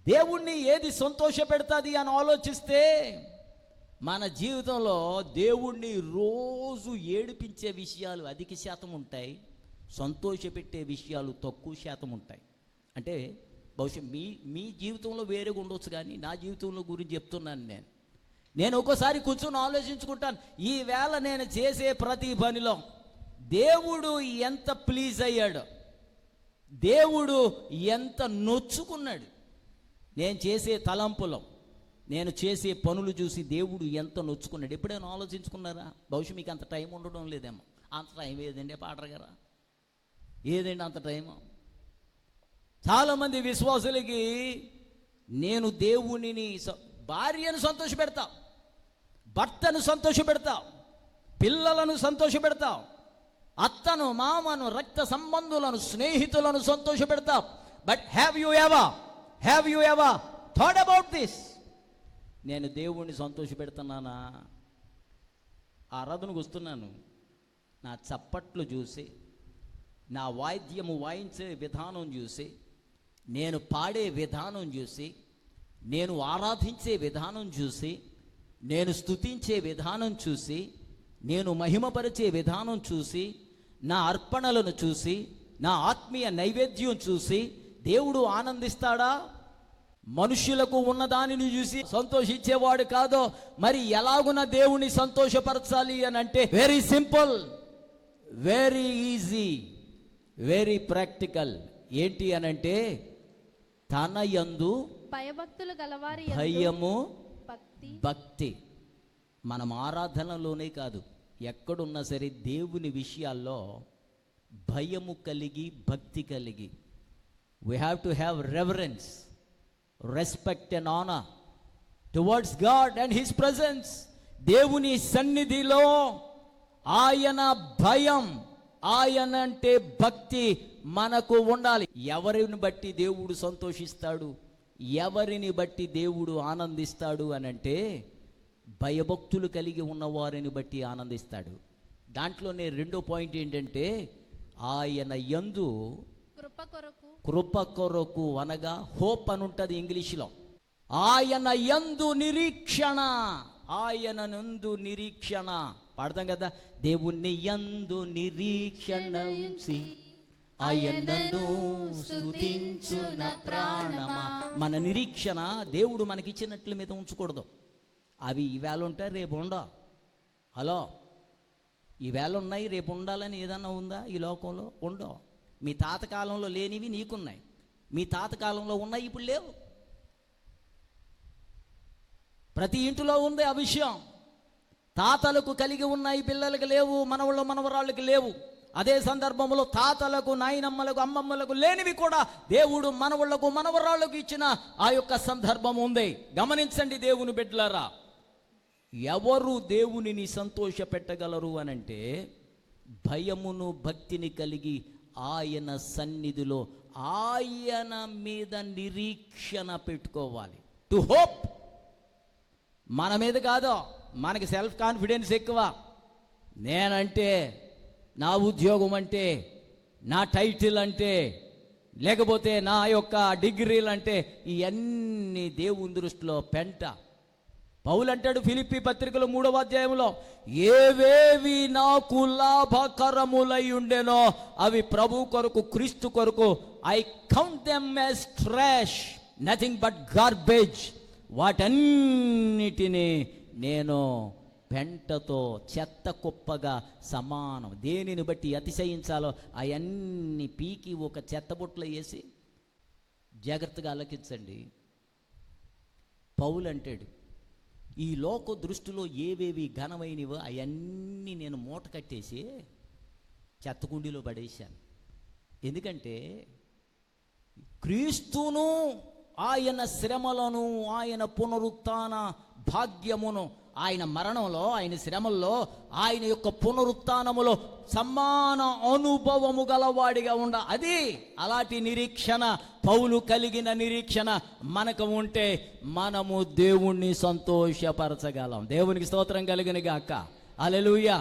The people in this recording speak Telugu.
దేవుణ్ణి ఏది సంతోష పెడతాది అని ఆలోచిస్తే మన జీవితంలో దేవుణ్ణి రోజు ఏడిపించే విషయాలు అధిక శాతం ఉంటాయి, సంతోషపెట్టే విషయాలు తక్కువ శాతం ఉంటాయి. అంటే బహుశా మీ జీవితంలో వేరేగా ఉండొచ్చు, కానీ నా జీవితంలో గురించి చెప్తున్నాను. నేను ఒక్కోసారి కూర్చొని ఆలోచించుకుంటాను, ఈవేళ నేను చేసే ప్రతి పనిలో దేవుడు ఎంత ప్లీజ్ అయ్యాడు, దేవుడు ఎంత నొచ్చుకున్నాడు. నేను చేసే తలంపులో, నేను చేసే పనులు చూసి దేవుడు ఎంత నొచ్చుకున్నాడు. ఎప్పుడైనా ఆలోచించుకున్నారా? బహుశా మీకు అంత టైం ఉండడం లేదేమో. అంత టైం ఏదండి పాడరు గారా, ఏదండి అంత టైము? చాలామంది విశ్వాసులకి నేను దేవునిని, భార్యను సంతోషపెడతా, భర్తను సంతోషపెడతా, పిల్లలను సంతోషపెడతా, అత్తను, మామను, రక్త సంబంధులను, స్నేహితులను సంతోషపెడతా. But have you ever thought about this? నేను దేవుణ్ణి సంతోషపెడుతున్నానా? ఆరాధనకు వస్తున్నాను, నా చప్పట్లు చూసి, నా వాయిద్యము వాయించే విధానం చూసి, నేను పాడే విధానం చూసి, నేను ఆరాధించే విధానం చూసి, నేను స్తుతించే విధానం చూసి, నేను మహిమపరిచే విధానం చూసి, నా అర్పణలను చూసి, నా ఆత్మీయ నైవేద్యం చూసి దేవుడు ఆనందిస్తాడా? మనుష్యులకు ఉన్న దానిని చూసి సంతోషించేవాడు కాదో. మరి ఎలాగున దేవుని సంతోషపరచాలి అని అంటే very simple, very easy, very practical. ఏంటి అనంటే తన యందు భయభక్తులు గలవారి భయము భక్తి. మనం ఆరాధనలోనే కాదు, ఎక్కడున్నా సరే దేవుని విషయాల్లో భయము కలిగి, భక్తి కలిగి, we have to have reverence, respect and honor towards God and His presence. దేవుని సన్నిధిలో ఆయన భయం, ఆయన అంటే భక్తి మనకు ఉండాలి. ఎవరిని బట్టి దేవుడు సంతోషిస్తాడు, ఎవరిని బట్టి దేవుడు ఆనందిస్తాడు అనంటే భయభక్తులు కలిగి ఉన్నవారిని బట్టి ఆనందిస్తాడు. దాంట్లోనే రెండో పాయింట్ ఏంటంటే ఆయన యందు కృప కొరకు అనగా హోప్ అని ఉంటుంది ఇంగ్లీష్లో. ఆయన యందు నిరీక్షణ, ఆయన నందు నిరీక్షణ పాడతాం కదా, దేవుణ్ణి యందు నిరీక్షణ ఉంచి ఆయనను స్తుతించున ప్రాణమా. మన నిరీక్షణ దేవుడు మనకిచ్చినట్ల మీద ఉంచకూడదు. అవి ఈవేళ ఉంటాయి, రేపు ఉండవు. హలో, ఈవేళ ఉన్నాయి, రేపు ఉండాలని ఏదన్నా ఉందా ఈ లోకంలో? ఉండవు. మీ తాత కాలంలో లేనివి నీకున్నాయి, మీ తాత కాలంలో ఉన్నాయి, ఇప్పుడు లేవు. ప్రతి ఇంటిలో ఉంది ఆ విషయం. తాతలకు కలిగి ఉన్నాయి, పిల్లలకు లేవు, మనవళ్ళు మనవరాళ్ళకి లేవు. అదే సందర్భంలో తాతలకు, నాయనమ్మలకు, అమ్మమ్మలకు లేనివి కూడా దేవుడు మనవళ్లకు మనవరాళ్ళకు ఇచ్చిన ఆ యొక్క సందర్భం ఉంది. గమనించండి దేవుని బిడ్డలారా, ఎవరు దేవునిని సంతోష పెట్టగలరు అనంటే భయమును భక్తిని కలిగి ఆయన సన్నిధిలో ఆయన మీద నిరీక్షణ పెట్టుకోవాలి. టు హోప్, మన మీద కాదు. మనకి సెల్ఫ్ కాన్ఫిడెన్స్ ఎక్కువ. నేనంటే, నా ఉద్యోగం అంటే, నా టైటిల్ అంటే, లేకపోతే నా యొక్క డిగ్రీలు అంటే, ఇవన్నీ దేవుని దృష్టిలో పెంట. పౌలు అంటాడు ఫిలిప్పీ పత్రికలో 3వ అధ్యాయంలో, ఏవేవి నాకు లాభకరములై ఉండెనో అవి ప్రభు కొరకు, క్రీస్తు కొరకు, I count them as trash, nothing but garbage. వాటన్నిటినీ నేను పెంటతో, చెత్త కుప్పగా సమానం. దేనిని బట్టి అతిశయించాలో అవన్నీ పీకి ఒక చెత్తబుట్టలో వేసి, జాగ్రత్తగా ఆలకించండి. పౌలు అంటాడు, ఈ లోక దృష్టిలో ఏవేవి ఘనమైనవో అవన్నీ నేను మూట కట్టేసి చెత్తకుండీలో పడేశాను. ఎందుకంటే క్రీస్తును, ఆయన శ్రమలను, ఆయన పునరుత్థాన భాగ్యమును, ఆయన మరణంలో, ఆయన శ్రమల్లో, ఆయన యొక్క పునరుత్థానములో సమాన అనుభవము గలవాడిగా అది అలాంటి నిరీక్షణ, పౌలు కలిగిన నిరీక్షణ మనకు ఉంటే మనము దేవుణ్ణి సంతోషపరచగలం. దేవునికి స్తోత్రం కలిగిన గాక. హల్లెలూయా.